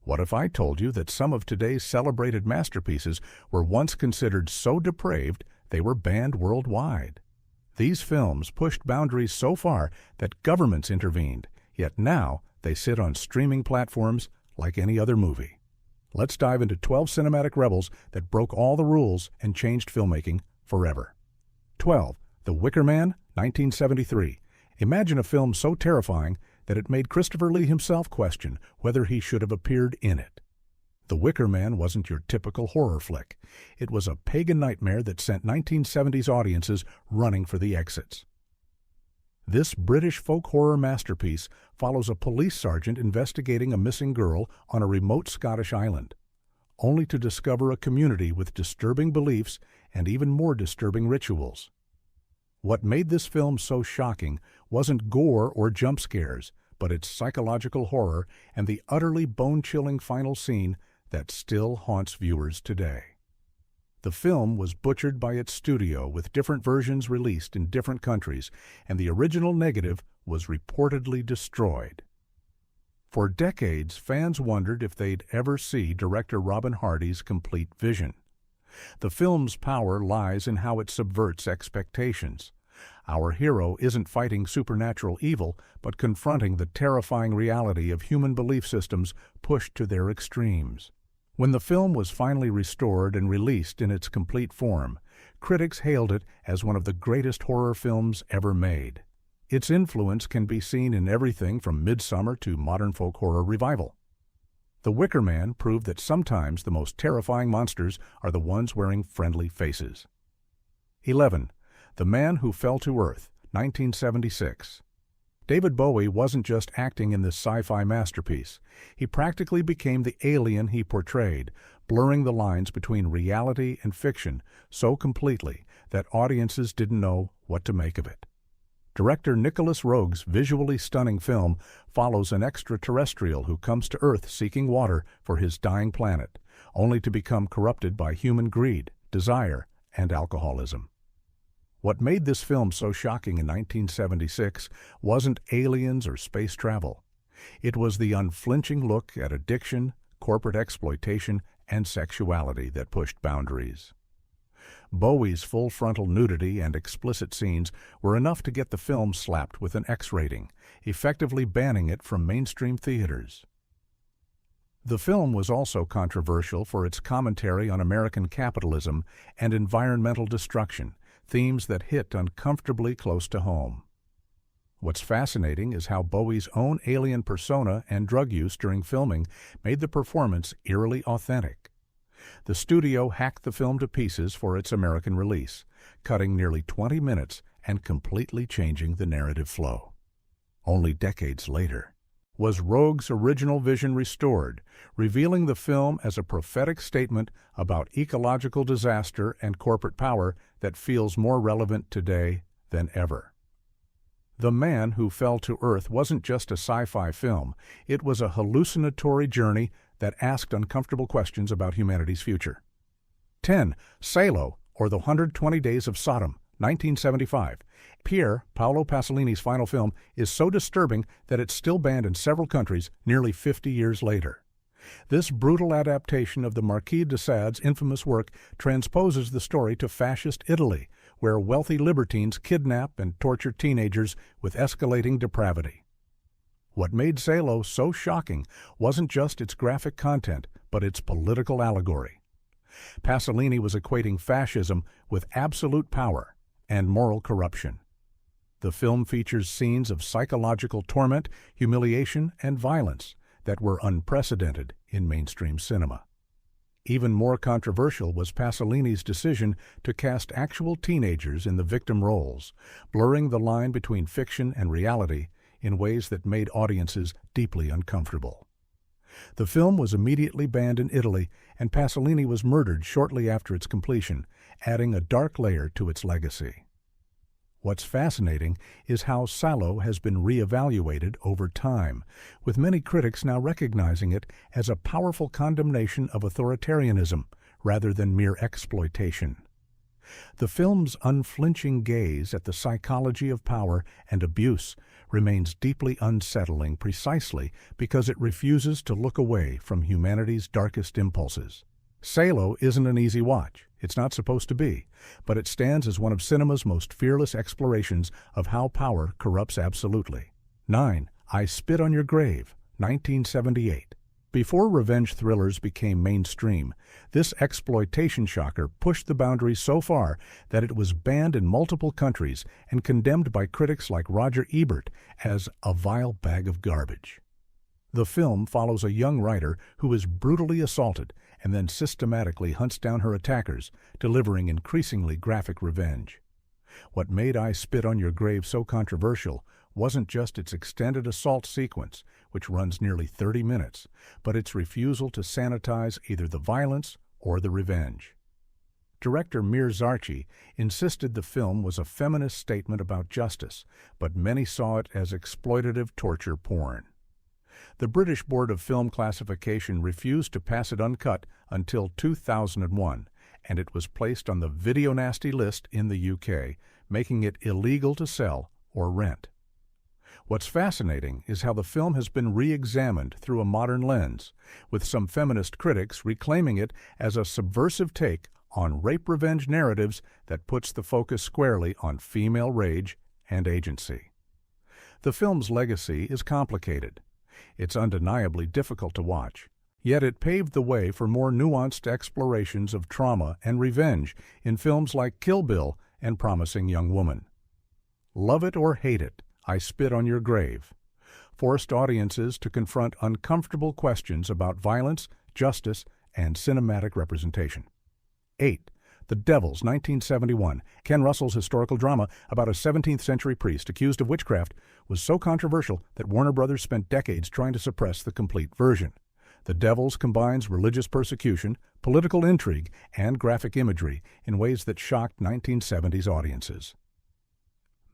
What if I told you that some of today's celebrated masterpieces were once considered so depraved they were banned worldwide? These films pushed boundaries so far that governments intervened, yet now they sit on streaming platforms like any other movie. Let's dive into 12 cinematic rebels that broke all the rules and changed filmmaking forever. 12. The Wicker Man, 1973. Imagine a film so terrifying that it made Christopher Lee himself question whether he should have appeared in it. The Wicker Man wasn't your typical horror flick. It was a pagan nightmare that sent 1970s audiences running for the exits. This British folk horror masterpiece follows a police sergeant investigating a missing girl on a remote Scottish island, only to discover a community with disturbing beliefs and even more disturbing rituals. What made this film so shocking wasn't gore or jump scares, but its psychological horror and the utterly bone-chilling final scene that still haunts viewers today. The film was butchered by its studio with different versions released in different countries, and the original negative was reportedly destroyed. For decades, fans wondered if they'd ever see director Robin Hardy's complete vision. The film's power lies in how it subverts expectations. Our hero isn't fighting supernatural evil, but confronting the terrifying reality of human belief systems pushed to their extremes. When the film was finally restored and released in its complete form, critics hailed it as one of the greatest horror films ever made. Its influence can be seen in everything from Midsommar to modern folk horror revival. The Wicker Man proved that sometimes the most terrifying monsters are the ones wearing friendly faces. 11. The Man Who Fell to Earth, 1976. David Bowie wasn't just acting in this sci-fi masterpiece. He practically became the alien he portrayed, blurring the lines between reality and fiction so completely that audiences didn't know what to make of it. Director Nicholas Roeg's visually stunning film follows an extraterrestrial who comes to Earth seeking water for his dying planet, only to become corrupted by human greed, desire, and alcoholism. What made this film so shocking in 1976 wasn't aliens or space travel. It was the unflinching look at addiction, corporate exploitation, and sexuality that pushed boundaries. Bowie's full frontal nudity and explicit scenes were enough to get the film slapped with an X rating, effectively banning it from mainstream theaters. The film was also controversial for its commentary on American capitalism and environmental destruction, themes that hit uncomfortably close to home. What's fascinating is how Bowie's own alien persona and drug use during filming made the performance eerily authentic. The studio hacked the film to pieces for its American release, cutting nearly 20 minutes and completely changing the narrative flow. Only decades later was Roeg's original vision restored, revealing the film as a prophetic statement about ecological disaster and corporate power that feels more relevant today than ever. The Man Who Fell to Earth wasn't just a sci-fi film, it was a hallucinatory journey that asked uncomfortable questions about humanity's future. 10. Salo, or The 120 Days of Sodom, 1975. Pier Paolo Pasolini's final film is so disturbing that it's still banned in several countries nearly 50 years later. This brutal adaptation of the Marquis de Sade's infamous work transposes the story to fascist Italy, where wealthy libertines kidnap and torture teenagers with escalating depravity. What made Salo so shocking wasn't just its graphic content, but its political allegory. Pasolini was equating fascism with absolute power and moral corruption. The film features scenes of psychological torment, humiliation, and violence that were unprecedented in mainstream cinema. Even more controversial was Pasolini's decision to cast actual teenagers in the victim roles, blurring the line between fiction and reality in ways that made audiences deeply uncomfortable. The film was immediately banned in Italy, and Pasolini was murdered shortly after its completion, adding a dark layer to its legacy. What's fascinating is how Salo has been reevaluated over time, with many critics now recognizing it as a powerful condemnation of authoritarianism rather than mere exploitation. The film's unflinching gaze at the psychology of power and abuse remains deeply unsettling precisely because it refuses to look away from humanity's darkest impulses. Salo isn't an easy watch. It's not supposed to be, but it stands as one of cinema's most fearless explorations of how power corrupts absolutely. 9. I Spit on Your Grave, 1978. Before revenge thrillers became mainstream, this exploitation shocker pushed the boundaries so far that it was banned in multiple countries and condemned by critics like Roger Ebert as a vile bag of garbage. The film follows a young writer who is brutally assaulted and then systematically hunts down her attackers, delivering increasingly graphic revenge. What made I Spit on Your Grave so controversial wasn't just its extended assault sequence, which runs nearly 30 minutes, but its refusal to sanitize either the violence or the revenge. Director Mir Zarchi insisted the film was a feminist statement about justice, but many saw it as exploitative torture porn. The British Board of Film Classification refused to pass it uncut until 2001, and it was placed on the Video Nasty list in the UK, making it illegal to sell or rent. What's fascinating is how the film has been re-examined through a modern lens, with some feminist critics reclaiming it as a subversive take on rape revenge narratives that puts the focus squarely on female rage and agency. The film's legacy is complicated. It's undeniably difficult to watch, yet it paved the way for more nuanced explorations of trauma and revenge in films like Kill Bill and Promising Young Woman. Love it or hate it, I Spit on Your Grave forced audiences to confront uncomfortable questions about violence, justice, and cinematic representation. 8. The Devils, 1971. Ken Russell's historical drama about a 17th-century priest accused of witchcraft was so controversial that Warner Brothers spent decades trying to suppress the complete version. The Devils combines religious persecution, political intrigue, and graphic imagery in ways that shocked 1970s audiences.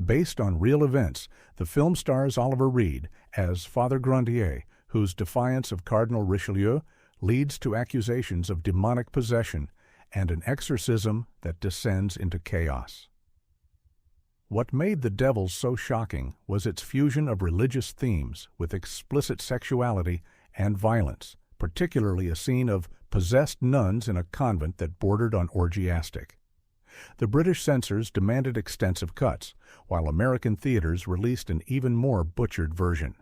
Based on real events, the film stars Oliver Reed as Father Grandier, whose defiance of Cardinal Richelieu leads to accusations of demonic possession and an exorcism that descends into chaos. What made The Devils so shocking was its fusion of religious themes with explicit sexuality and violence, particularly a scene of possessed nuns in a convent that bordered on orgiastic. The British censors demanded extensive cuts, while American theaters released an even more butchered version.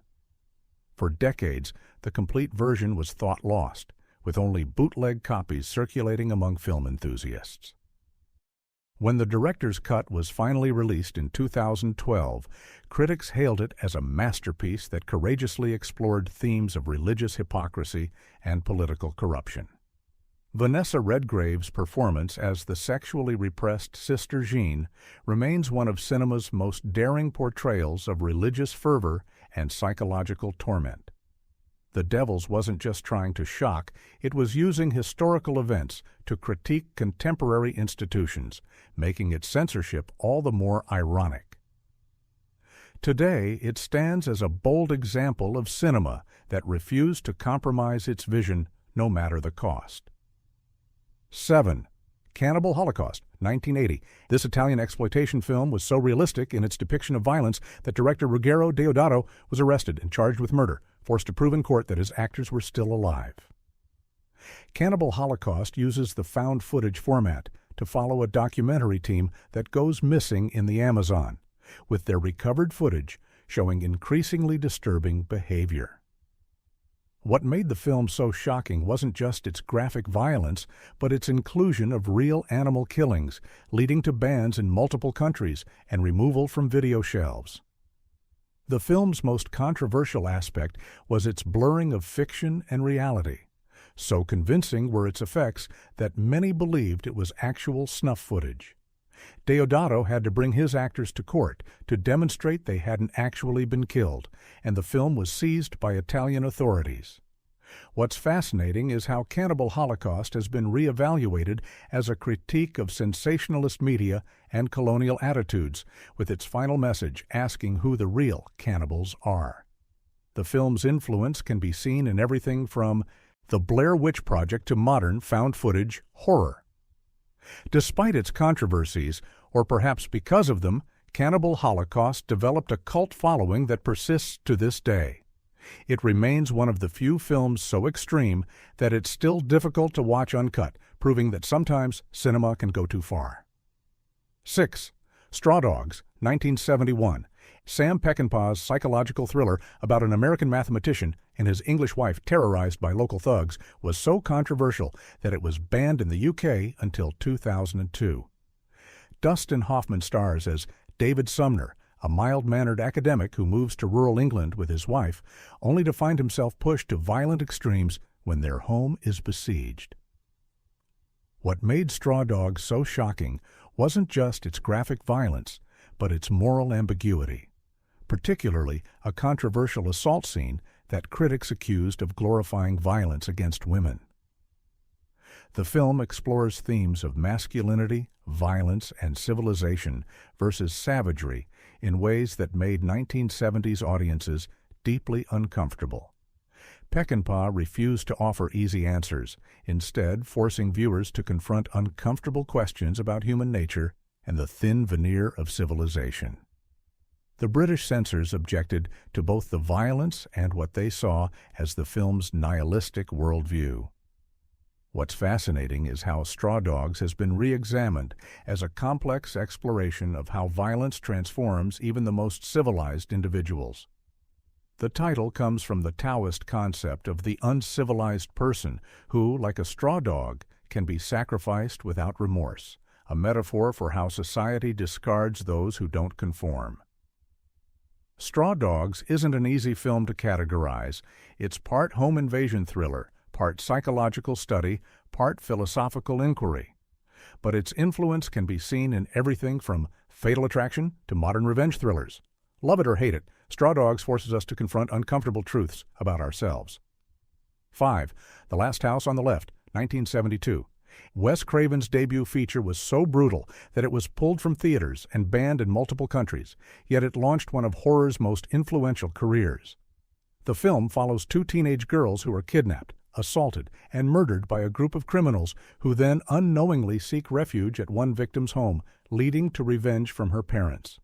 For decades, the complete version was thought lost, with only bootleg copies circulating among film enthusiasts. When the director's cut was finally released in 2012, critics hailed it as a masterpiece that courageously explored themes of religious hypocrisy and political corruption. Vanessa Redgrave's performance as the sexually repressed Sister Jean remains one of cinema's most daring portrayals of religious fervor and psychological torment. The Devils wasn't just trying to shock, it was using historical events to critique contemporary institutions, making its censorship all the more ironic. Today, it stands as a bold example of cinema that refused to compromise its vision no matter the cost. 7. Cannibal Holocaust, 1980. This Italian exploitation film was so realistic in its depiction of violence that director Ruggero Deodato was arrested and charged with murder, forced to prove in court that his actors were still alive. Cannibal Holocaust uses the found footage format to follow a documentary team that goes missing in the Amazon, with their recovered footage showing increasingly disturbing behavior. What made the film so shocking wasn't just its graphic violence, but its inclusion of real animal killings, leading to bans in multiple countries and removal from video shelves. The film's most controversial aspect was its blurring of fiction and reality. So convincing were its effects that many believed it was actual snuff footage. Deodato had to bring his actors to court to demonstrate they hadn't actually been killed, and the film was seized by Italian authorities. What's fascinating is how Cannibal Holocaust has been reevaluated as a critique of sensationalist media and colonial attitudes, with its final message asking who the real cannibals are. The film's influence can be seen in everything from the Blair Witch Project to modern found footage horror. Despite its controversies, or perhaps because of them, Cannibal Holocaust developed a cult following that persists to this day. It remains one of the few films so extreme that it's still difficult to watch uncut, proving that sometimes cinema can go too far. 6. Straw Dogs, 1971. Sam Peckinpah's psychological thriller about an American mathematician and his English wife terrorized by local thugs was so controversial that it was banned in the UK until 2002. Dustin Hoffman stars as David Sumner, a mild-mannered academic who moves to rural England with his wife, only to find himself pushed to violent extremes when their home is besieged. What made Straw Dogs so shocking wasn't just its graphic violence, but its moral ambiguity, particularly a controversial assault scene that critics accused of glorifying violence against women. The film explores themes of masculinity, violence, and civilization versus savagery in ways that made 1970s audiences deeply uncomfortable. Peckinpah refused to offer easy answers, instead forcing viewers to confront uncomfortable questions about human nature and the thin veneer of civilization. The British censors objected to both the violence and what they saw as the film's nihilistic worldview. What's fascinating is how Straw Dogs has been re-examined as a complex exploration of how violence transforms even the most civilized individuals. The title comes from the Taoist concept of the uncivilized person who, like a straw dog, can be sacrificed without remorse, a metaphor for how society discards those who don't conform. Straw Dogs isn't an easy film to categorize. It's part home invasion thriller, part psychological study, part philosophical inquiry. But its influence can be seen in everything from Fatal Attraction to modern revenge thrillers. Love it or hate it, Straw Dogs forces us to confront uncomfortable truths about ourselves. 5. The Last House on the Left, 1972. Wes Craven's debut feature was so brutal that it was pulled from theaters and banned in multiple countries, yet it launched one of horror's most influential careers. The film follows two teenage girls who are kidnapped, assaulted, and murdered by a group of criminals who then unknowingly seek refuge at one victim's home, leading to revenge from her parents.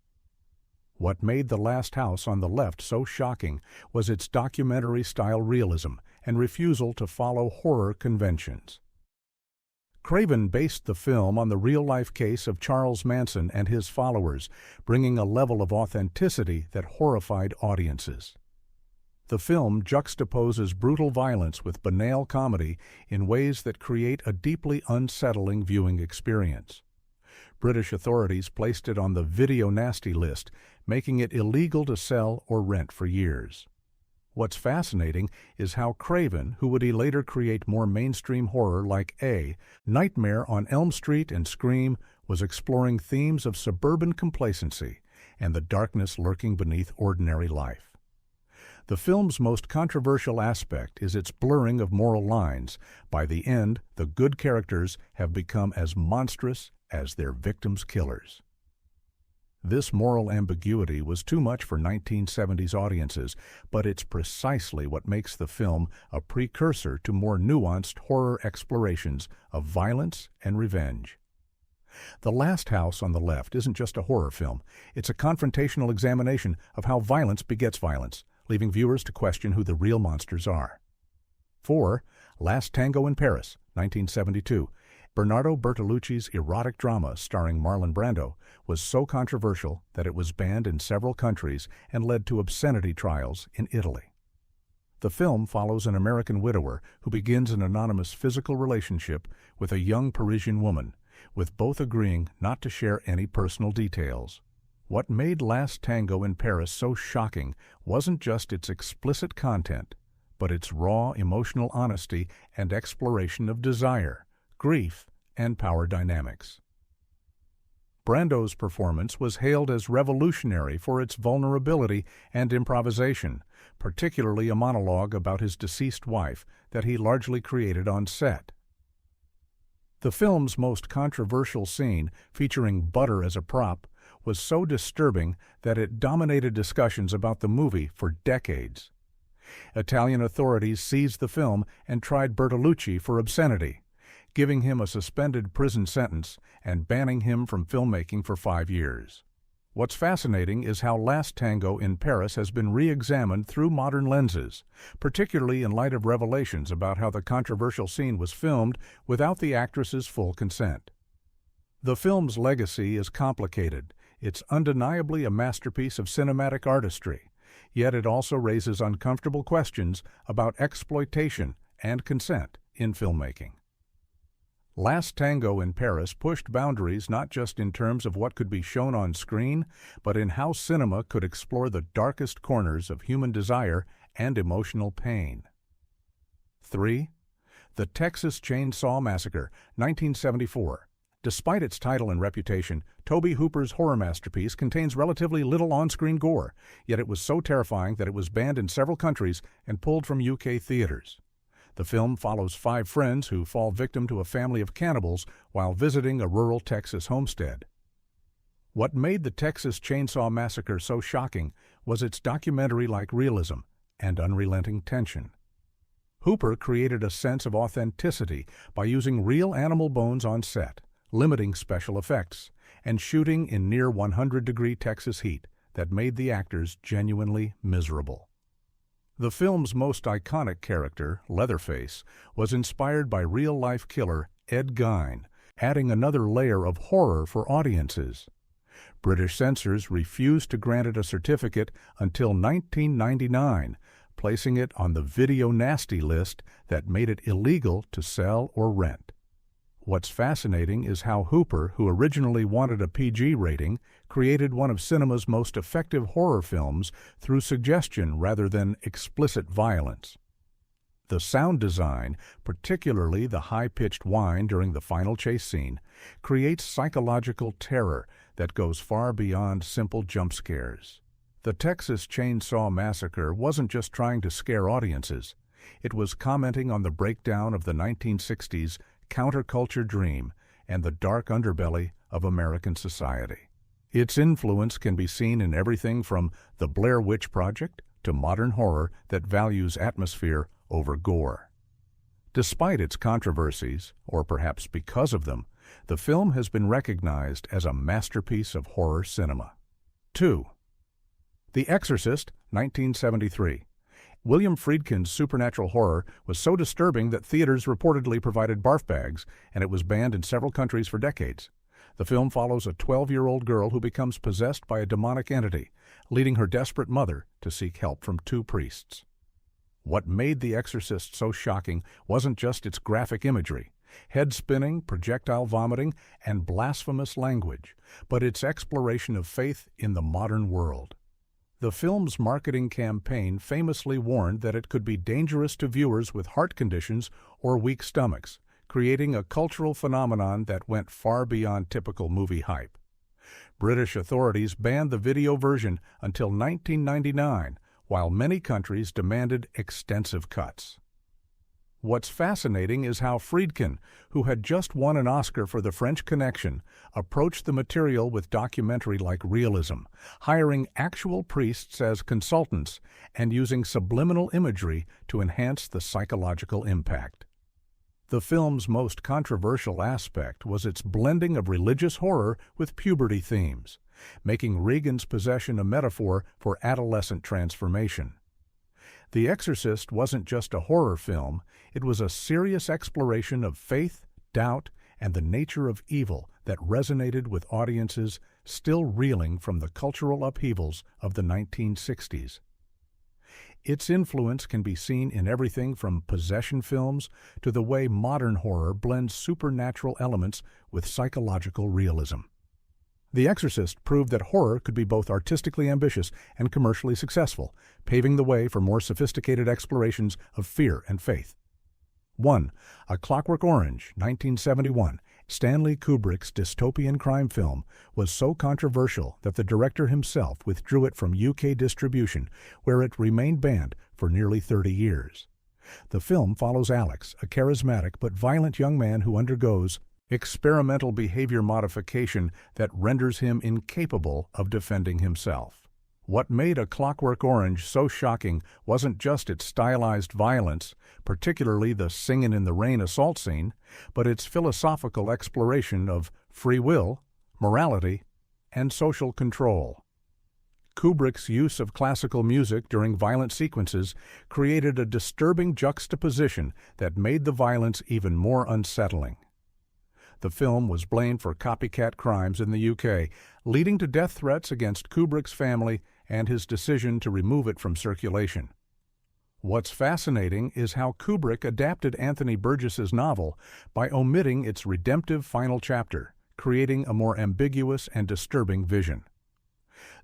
What made The Last House on the Left so shocking was its documentary-style realism and refusal to follow horror conventions. Craven based the film on the real-life case of Charles Manson and his followers, bringing a level of authenticity that horrified audiences. The film juxtaposes brutal violence with banal comedy in ways that create a deeply unsettling viewing experience. British authorities placed it on the video nasty list, making it illegal to sell or rent for years. What's fascinating is how Craven, who would later create more mainstream horror like Nightmare on Elm Street and Scream, was exploring themes of suburban complacency and the darkness lurking beneath ordinary life. The film's most controversial aspect is its blurring of moral lines. By the end, the good characters have become as monstrous as their victims' killers. This moral ambiguity was too much for 1970s audiences, but it's precisely what makes the film a precursor to more nuanced horror explorations of violence and revenge. The Last House on the Left isn't just a horror film, it's a confrontational examination of how violence begets violence, leaving viewers to question who the real monsters are. 4. Last Tango in Paris, 1972. Bernardo Bertolucci's erotic drama starring Marlon Brando was so controversial that it was banned in several countries and led to obscenity trials in Italy. The film follows an American widower who begins an anonymous physical relationship with a young Parisian woman, with both agreeing not to share any personal details. What made Last Tango in Paris so shocking wasn't just its explicit content, but its raw emotional honesty and exploration of desire, grief, and power dynamics. Brando's performance was hailed as revolutionary for its vulnerability and improvisation, particularly a monologue about his deceased wife that he largely created on set. The film's most controversial scene, featuring butter as a prop, was so disturbing that it dominated discussions about the movie for decades. Italian authorities seized the film and tried Bertolucci for obscenity. giving him a suspended prison sentence and banning him from filmmaking for 5 years. What's fascinating is how Last Tango in Paris has been re-examined through modern lenses, particularly in light of revelations about how the controversial scene was filmed without the actress's full consent. The film's legacy is complicated. It's undeniably a masterpiece of cinematic artistry, yet it also raises uncomfortable questions about exploitation and consent in filmmaking. Last Tango in Paris pushed boundaries not just in terms of what could be shown on screen, but in how cinema could explore the darkest corners of human desire and emotional pain. 3. The Texas Chainsaw Massacre, 1974. Despite its title and reputation, Tobe Hooper's horror masterpiece contains relatively little on-screen gore, yet it was so terrifying that it was banned in several countries and pulled from UK theaters. The film follows 5 friends who fall victim to a family of cannibals while visiting a rural Texas homestead. What made the Texas Chainsaw Massacre so shocking was its documentary-like realism and unrelenting tension. Hooper created a sense of authenticity by using real animal bones on set, limiting special effects, and shooting in near 100-degree Texas heat that made the actors genuinely miserable. The film's most iconic character, Leatherface, was inspired by real-life killer Ed Gein, adding another layer of horror for audiences. British censors refused to grant it a certificate until 1999, placing it on the Video Nasty list that made it illegal to sell or rent. What's fascinating is how Hooper, who originally wanted a PG rating, created one of cinema's most effective horror films through suggestion rather than explicit violence. The sound design, particularly the high-pitched whine during the final chase scene, creates psychological terror that goes far beyond simple jump scares. The Texas Chainsaw Massacre wasn't just trying to scare audiences. It was commenting on the breakdown of the 1960s counterculture dream and the dark underbelly of American society. Its influence can be seen in everything from the Blair Witch Project to modern horror that values atmosphere over gore. Despite its controversies, or perhaps because of them, the film has been recognized as a masterpiece of horror cinema. 2. The Exorcist, 1973. William Friedkin's supernatural horror was so disturbing that theaters reportedly provided barf bags, and it was banned in several countries for decades. The film follows a 12-year-old girl who becomes possessed by a demonic entity, leading her desperate mother to seek help from 2 priests. What made The Exorcist so shocking wasn't just its graphic imagery, head-spinning, projectile vomiting, and blasphemous language, but its exploration of faith in the modern world. The film's marketing campaign famously warned that it could be dangerous to viewers with heart conditions or weak stomachs, creating a cultural phenomenon that went far beyond typical movie hype. British authorities banned the video version until 1999, while many countries demanded extensive cuts. What's fascinating is how Friedkin, who had just won an Oscar for The French Connection, approached the material with documentary-like realism, hiring actual priests as consultants and using subliminal imagery to enhance the psychological impact. The film's most controversial aspect was its blending of religious horror with puberty themes, making Regan's possession a metaphor for adolescent transformation. The Exorcist wasn't just a horror film, it was a serious exploration of faith, doubt, and the nature of evil that resonated with audiences still reeling from the cultural upheavals of the 1960s. Its influence can be seen in everything from possession films to the way modern horror blends supernatural elements with psychological realism. The Exorcist proved that horror could be both artistically ambitious and commercially successful, paving the way for more sophisticated explorations of fear and faith. 1. A Clockwork Orange, 1971. Stanley Kubrick's dystopian crime film was so controversial that the director himself withdrew it from UK distribution, where it remained banned for nearly 30 years. The film follows Alex, a charismatic but violent young man who undergoes experimental behavior modification that renders him incapable of defending himself. What made A Clockwork Orange so shocking wasn't just its stylized violence, particularly the singin' in the rain assault scene, but its philosophical exploration of free will, morality, and social control. Kubrick's use of classical music during violent sequences created a disturbing juxtaposition that made the violence even more unsettling. The film was blamed for copycat crimes in the UK, leading to death threats against Kubrick's family and his decision to remove it from circulation. What's fascinating is how Kubrick adapted Anthony Burgess's novel by omitting its redemptive final chapter, creating a more ambiguous and disturbing vision.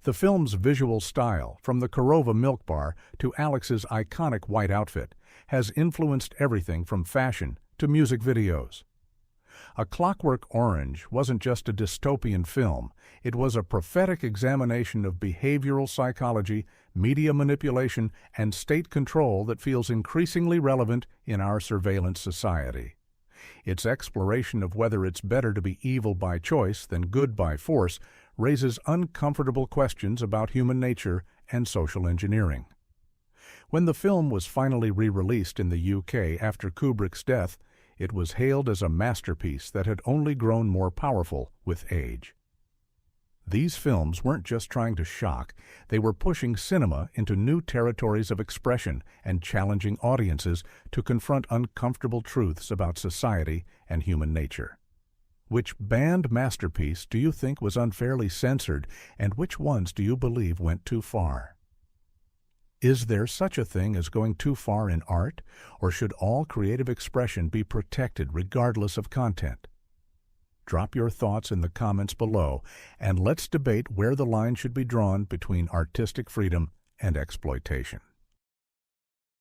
The film's visual style, from the Korova milk bar to Alex's iconic white outfit, has influenced everything from fashion to music videos. A Clockwork Orange wasn't just a dystopian film, it was a prophetic examination of behavioral psychology, media manipulation, and state control that feels increasingly relevant in our surveillance society. Its exploration of whether it's better to be evil by choice than good by force raises uncomfortable questions about human nature and social engineering. When the film was finally re-released in the UK after Kubrick's death, it was hailed as a masterpiece that had only grown more powerful with age. These films weren't just trying to shock, they were pushing cinema into new territories of expression and challenging audiences to confront uncomfortable truths about society and human nature. Which banned masterpiece do you think was unfairly censored, and which ones do you believe went too far? Is there such a thing as going too far in art, or should all creative expression be protected regardless of content? Drop your thoughts in the comments below, and let's debate where the line should be drawn between artistic freedom and exploitation.